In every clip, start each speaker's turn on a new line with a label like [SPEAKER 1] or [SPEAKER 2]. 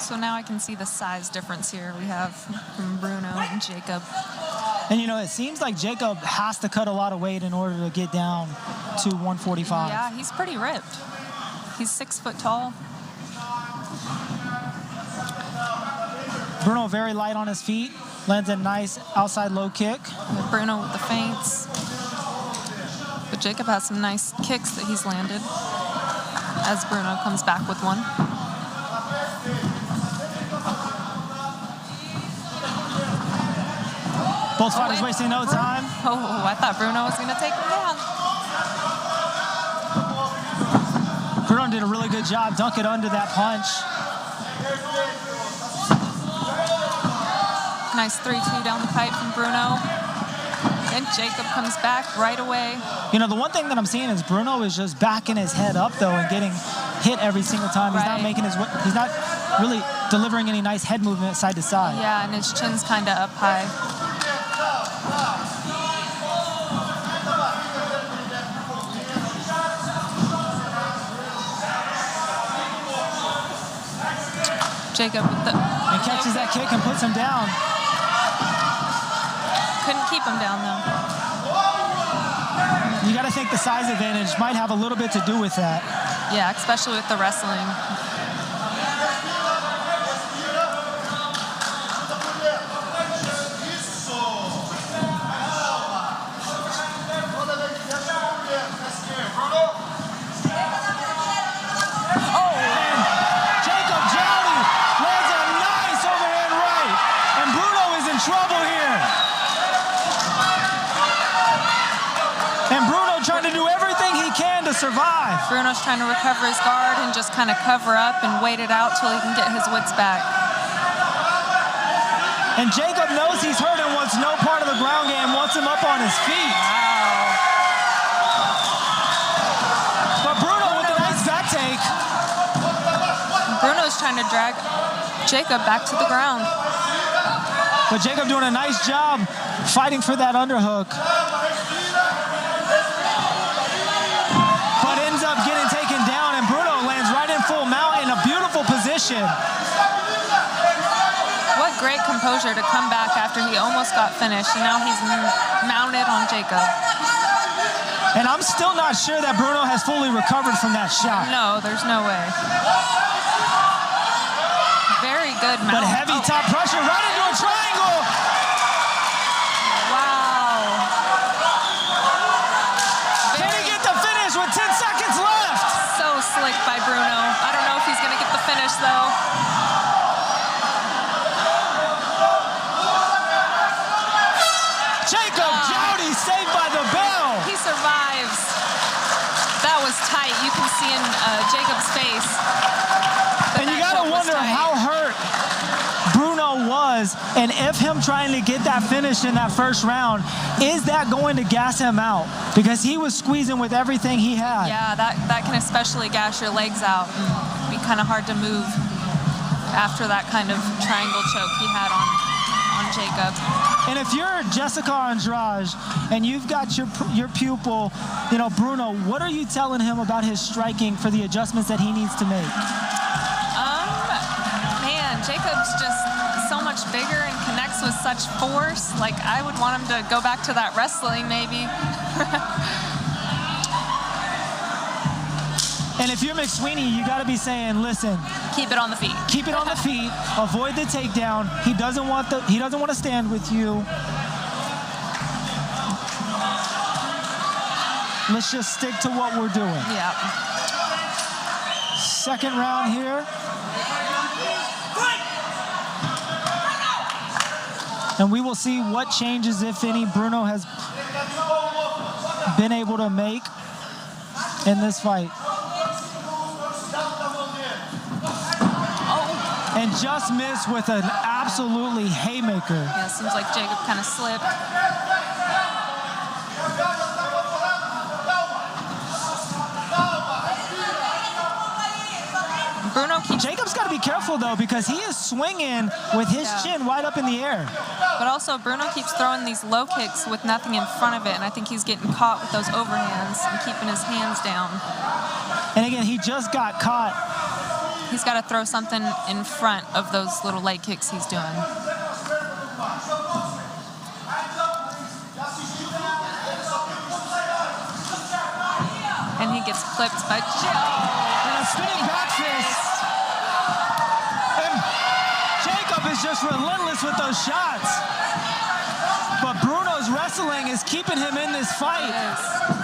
[SPEAKER 1] So now I can see the size difference here we have from Bruno and Jacob.
[SPEAKER 2] And, you know, it seems like Jacob has to cut a lot of weight in order to get down to 145.
[SPEAKER 1] Yeah, he's pretty ripped. He's 6 foot tall.
[SPEAKER 2] Bruno very light on his feet. Lands a nice outside low kick.
[SPEAKER 1] With Bruno with the feints. But Jacob has some nice kicks that he's landed as Bruno comes back with one.
[SPEAKER 2] Both fighters wasting no time.
[SPEAKER 1] Oh, I thought Bruno was going to take him down.
[SPEAKER 2] Bruno did a really good job dunking under that punch.
[SPEAKER 1] Nice 3-2 down the pipe from Bruno. And Jacob comes back right away.
[SPEAKER 2] You know, the one thing that I'm seeing is Bruno is just backing his head up, though, and getting hit every single time. He's not making he's not really delivering any nice head movement side to side.
[SPEAKER 1] Yeah, and his chin's kind of up high. Jacob with the...
[SPEAKER 2] And catches that kick and puts him down.
[SPEAKER 1] Couldn't keep him down, though.
[SPEAKER 2] You got to think the size advantage might have a little bit to do with that.
[SPEAKER 1] Yeah, especially with the wrestling.
[SPEAKER 2] Trouble here. And Bruno trying to do everything he can to survive.
[SPEAKER 1] Bruno's trying to recover his guard and just kind of cover up and wait it out till he can get his wits back.
[SPEAKER 2] And Jacob knows he's hurt and wants no part of the ground game, wants him up on his feet.
[SPEAKER 1] Wow.
[SPEAKER 2] But Bruno with a nice back take.
[SPEAKER 1] Bruno's trying to drag Jacob back to the ground.
[SPEAKER 2] But Jacob doing a nice job fighting for that underhook. But ends up getting taken down, and Bruno lands right in full mount in a beautiful position.
[SPEAKER 1] What great composure to come back after he almost got finished, and now he's mounted on Jacob.
[SPEAKER 2] And I'm still not sure that Bruno has fully recovered from that shot.
[SPEAKER 1] No, there's no way. Very good mount.
[SPEAKER 2] But heavy top pressure right into a triangle.
[SPEAKER 1] Wow.
[SPEAKER 2] Can he get the finish with 10 seconds left?
[SPEAKER 1] So slick by Bruno. I don't know if he's going to get the finish, though.
[SPEAKER 2] Jacob Jowdy saved by the bell.
[SPEAKER 1] He survives. That was tight. You can see in Jacob's face.
[SPEAKER 2] And you got to wonder how hurt Bruno was, and if him trying to get that finish in that first round, is that going to gas him out? Because he was squeezing with everything he had.
[SPEAKER 1] Yeah, that can especially gas your legs out and be kind of hard to move after that kind of triangle choke he had on Jacob.
[SPEAKER 2] And if you're Jessica Andrade and you've got your pupil, you know, Bruno, what are you telling him about his striking for the adjustments that he needs to make?
[SPEAKER 1] Man, Jacob's just so much bigger and connects with such force. Like, I would want him to go back to that wrestling, maybe.
[SPEAKER 2] And if you're McSweeney, you got to be saying, listen,
[SPEAKER 1] keep it on the feet.
[SPEAKER 2] Keep it on the feet. Avoid the takedown. He doesn't want to stand with you. Let's just stick to what we're doing.
[SPEAKER 1] Yeah.
[SPEAKER 2] Second round here. And we will see what changes, if any, Bruno has been able to make in this fight. And just missed with an absolutely haymaker.
[SPEAKER 1] Yeah, seems like Jacob kind of slipped. Bruno keeps...
[SPEAKER 2] Jacob's got to be careful, though, because he is swinging with his chin wide up in the air.
[SPEAKER 1] But also, Bruno keeps throwing these low kicks with nothing in front of it, and I think he's getting caught with those overhands and keeping his hands down.
[SPEAKER 2] And again, he just got caught
[SPEAKER 1] He's got to throw something in front of those little leg kicks he's doing. And he gets clipped by Joe.
[SPEAKER 2] And a spinning back fist. And Jacob is just relentless with those shots. But Bruno's wrestling is keeping him in this fight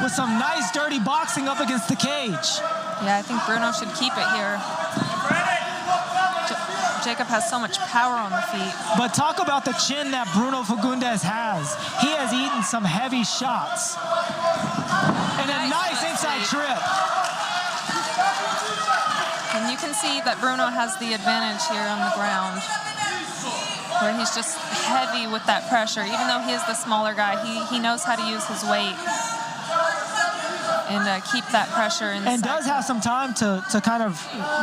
[SPEAKER 2] with some nice dirty boxing up against the cage.
[SPEAKER 1] Yeah, I think Bruno should keep it here. Jacob has so much power on the feet.
[SPEAKER 2] But talk about the chin that Bruno Faguindes has. He has eaten some heavy shots. And a nice inside trip.
[SPEAKER 1] And you can see that Bruno has the advantage here on the ground, where he's just heavy with that pressure. Even though he is the smaller guy, he knows how to use his weight and keep that pressure in.
[SPEAKER 2] And does have some time to kind of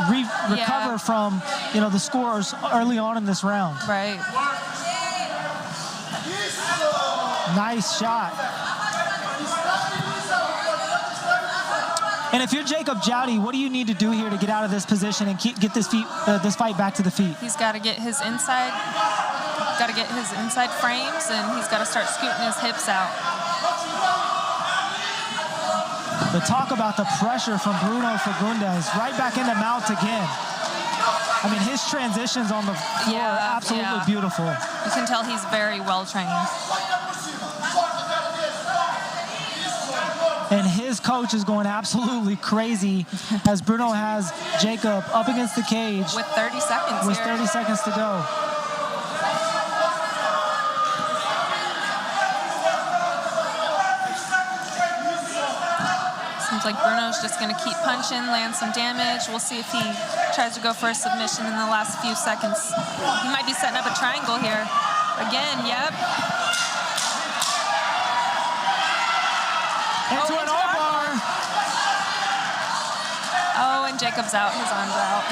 [SPEAKER 2] recover from, the scores early on in this round.
[SPEAKER 1] Right.
[SPEAKER 2] Nice shot. And if you're Jacob Jowdy, what do you need to do here to get out of this position and get this fight back to the feet?
[SPEAKER 1] He's got to get his inside frames, and he's got to start scooting his hips out.
[SPEAKER 2] But talk about the pressure from Bruno Faguindes. Right back into mount again. I mean, his transitions on the floor are absolutely beautiful.
[SPEAKER 1] You can tell he's very well trained.
[SPEAKER 2] And his coach is going absolutely crazy as Bruno has Jacob up against the cage.
[SPEAKER 1] With 30 seconds
[SPEAKER 2] With 30 seconds to go.
[SPEAKER 1] Seems like Bruno's just going to keep punching, land some damage. We'll see if he tries to go for a submission in the last few seconds. He might be setting up a triangle here. Again, yep.
[SPEAKER 2] Into an armbar.
[SPEAKER 1] Oh, and Jacob's out. His arm's out.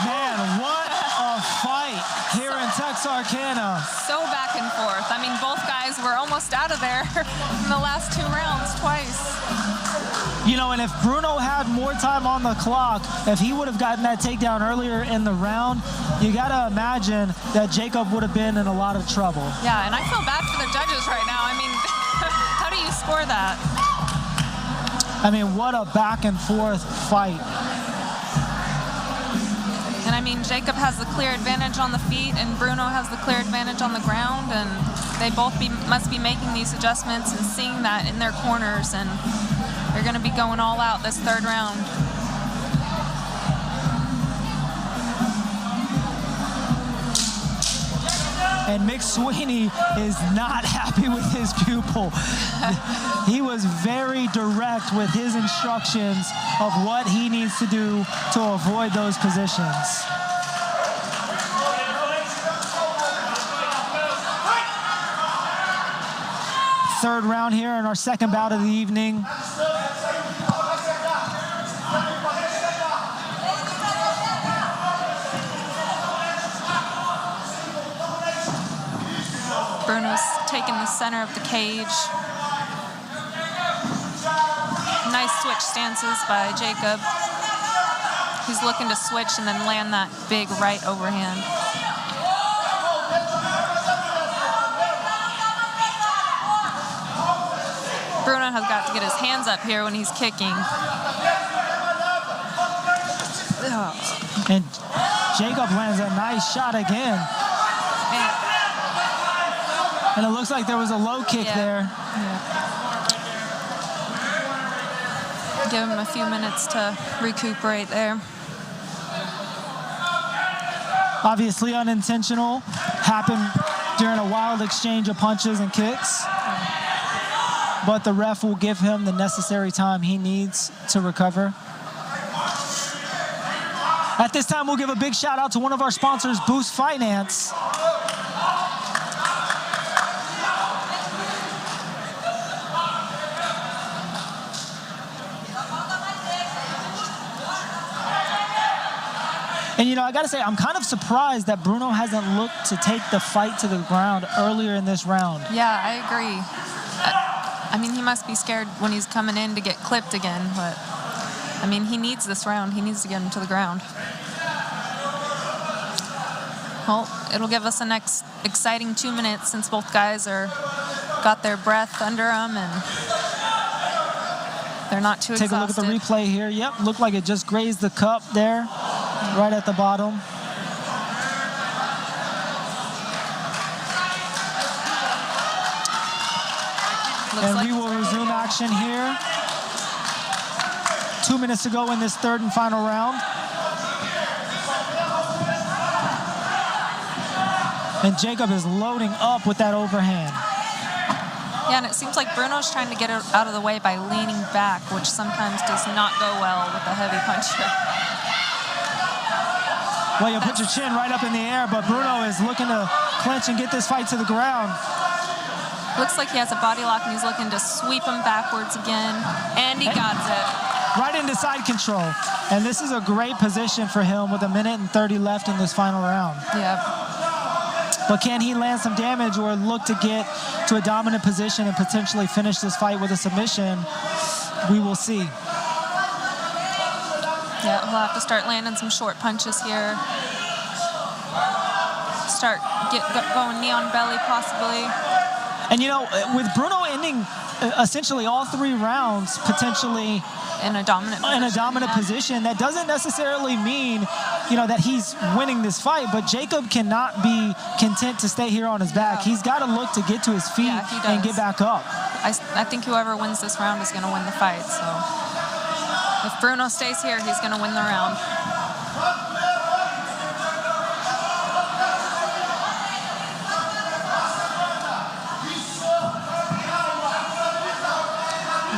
[SPEAKER 2] Man, what a fight here in Texarkana.
[SPEAKER 1] So back and forth. I mean, both guys were almost out of there in the last 2 rounds twice.
[SPEAKER 2] And if Bruno had more time on the clock, if he would have gotten that takedown earlier in the round, you got to imagine that Jacob would have been in a lot of trouble.
[SPEAKER 1] Yeah, and I feel bad for the judges right now. I mean, how do you score that?
[SPEAKER 2] I mean, what a back and forth fight.
[SPEAKER 1] And I mean, Jacob has the clear advantage on the feet, and Bruno has the clear advantage on the ground, and they both must be making these adjustments and seeing that in their corners, and they're going to be going all out this 3rd round.
[SPEAKER 2] And Mick Sweeney is not happy with his pupil. He was very direct with his instructions of what he needs to do to avoid those positions. Third round here in our second bout of the evening.
[SPEAKER 1] Bruno's taking the center of the cage. Nice switch stances by Jacob. He's looking to switch and then land that big right overhand. Bruno has got to get his hands up here when he's kicking.
[SPEAKER 2] And Jacob lands a nice shot again. And it looks like there was a low kick there.
[SPEAKER 1] Yeah. Give him a few minutes to recuperate there.
[SPEAKER 2] Obviously unintentional. Happened during a wild exchange of punches and kicks. But the ref will give him the necessary time he needs to recover. At this time, we'll give a big shout out to one of our sponsors, Boost Finance. And, I got to say, I'm kind of surprised that Bruno hasn't looked to take the fight to the ground earlier in this round.
[SPEAKER 1] Yeah, I agree. I mean, he must be scared when he's coming in to get clipped again, but I mean, he needs this round. He needs to get him to the ground. Well, it'll give us a next exciting 2 minutes since both guys got their breath under them and they're not too exhausted.
[SPEAKER 2] Take a look at the replay here. Yep, looked like it just grazed the cup there, right at the bottom. And we will resume action here. 2 minutes to go in this third and final round. And Jacob is loading up with that overhand.
[SPEAKER 1] Yeah, and it seems like Bruno's trying to get it out of the way by leaning back, which sometimes does not go well with a heavy puncher.
[SPEAKER 2] Well, you put your chin right up in the air, but Bruno is looking to clinch and get this fight to the ground.
[SPEAKER 1] Looks like he has a body lock, and he's looking to sweep him backwards again, and he got it.
[SPEAKER 2] Right into side control. And this is a great position for him with 1:30 left in this final round.
[SPEAKER 1] Yep.
[SPEAKER 2] But can he land some damage or look to get to a dominant position and potentially finish this fight with a submission? We will see.
[SPEAKER 1] Yeah, he'll have to start landing some short punches here. Start going knee on belly possibly.
[SPEAKER 2] And you know, with Bruno ending essentially all 3 rounds potentially
[SPEAKER 1] in a dominant position,
[SPEAKER 2] that doesn't necessarily mean, you know, that he's winning this fight, but Jacob cannot be content to stay here on his back. He's got to look to get to his feet and get back up.
[SPEAKER 1] I think whoever wins this round is going to win the fight. So if Bruno stays here, he's going to win the round.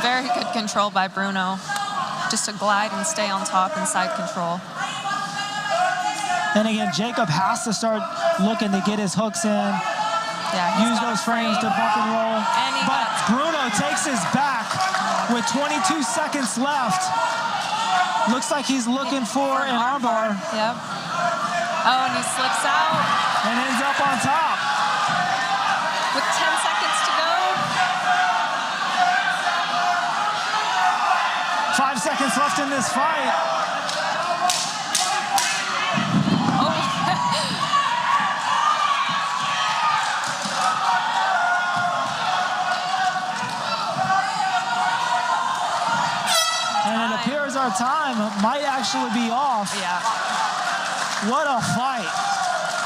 [SPEAKER 1] Very good control by Bruno, just to glide and stay on top and side control.
[SPEAKER 2] And again, Jacob has to start looking to get his hooks in, use those frames to bump and roll. But Bruno takes his back with 22 seconds left. Looks like he's looking for an armbar.
[SPEAKER 1] Yep. Oh, and he slips out.
[SPEAKER 2] And ends up on top.
[SPEAKER 1] With 10 seconds to go.
[SPEAKER 2] 5 seconds left in this fight. And it appears our time might actually be off.
[SPEAKER 1] Yeah.
[SPEAKER 2] What a fight.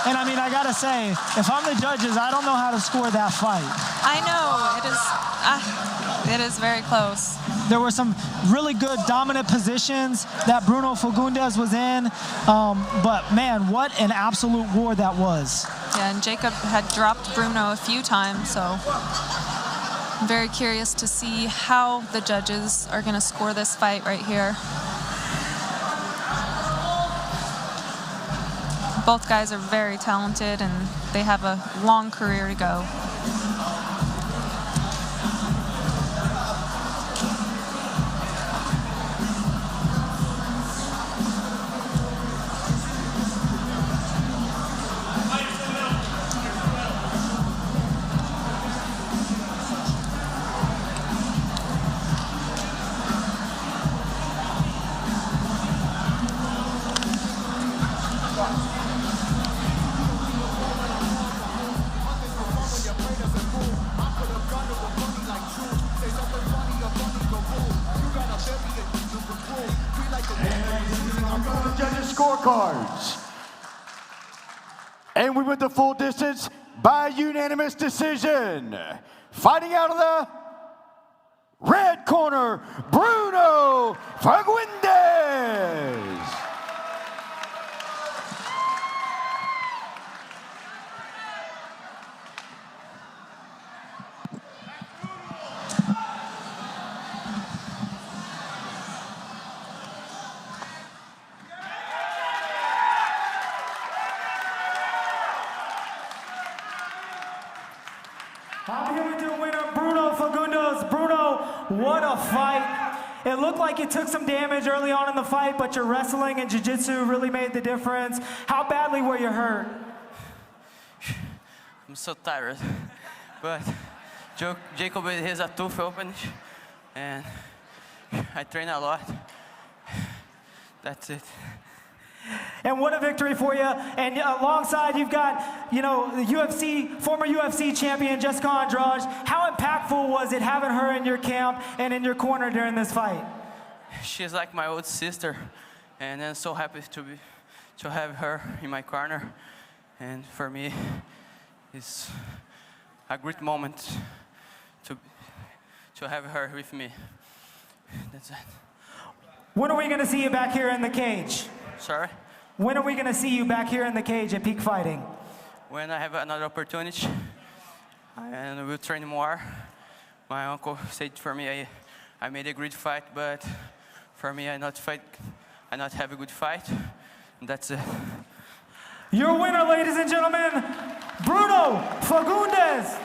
[SPEAKER 2] And I mean, I gotta say, if I'm the judges, I don't know how to score that fight.
[SPEAKER 1] I know, it is very close.
[SPEAKER 2] There were some really good dominant positions that Bruno Faguindes was in, but man, what an absolute war that was.
[SPEAKER 1] Yeah, and Jacob had dropped Bruno a few times, so I'm very curious to see how the judges are going to score this fight right here. Both guys are very talented, and they have a long career to go.
[SPEAKER 3] Scorecards. And we went the full distance by unanimous decision. Fighting out of the red corner, Bruno Faguindes.
[SPEAKER 2] I'm here with your winner, Bruno Faguindes. Bruno, what a fight. It looked like you took some damage early on in the fight, but your wrestling and jiu-jitsu really made the difference. How badly were you hurt?
[SPEAKER 4] I'm so tired, but Jacob has a tough opening, and I train a lot. That's it.
[SPEAKER 2] And what a victory for you. And alongside, you've got, you know, the former UFC champion, Jessica Andrade. How impactful was it having her in your camp and in your corner during this fight?
[SPEAKER 4] She's like my old sister, and I'm so happy to have her in my corner. And for me, it's a great moment to have her with me. That's it.
[SPEAKER 2] When are we going to see you back here in the cage?
[SPEAKER 4] Sorry?
[SPEAKER 2] When are we going to see you back here in the cage at Peak Fighting?
[SPEAKER 4] When I have another opportunity, and we'll train more. My uncle said for me, I made a great fight, but for me, I not have a good fight. And that's it.
[SPEAKER 2] Your winner, ladies and gentlemen, Bruno Faguindes.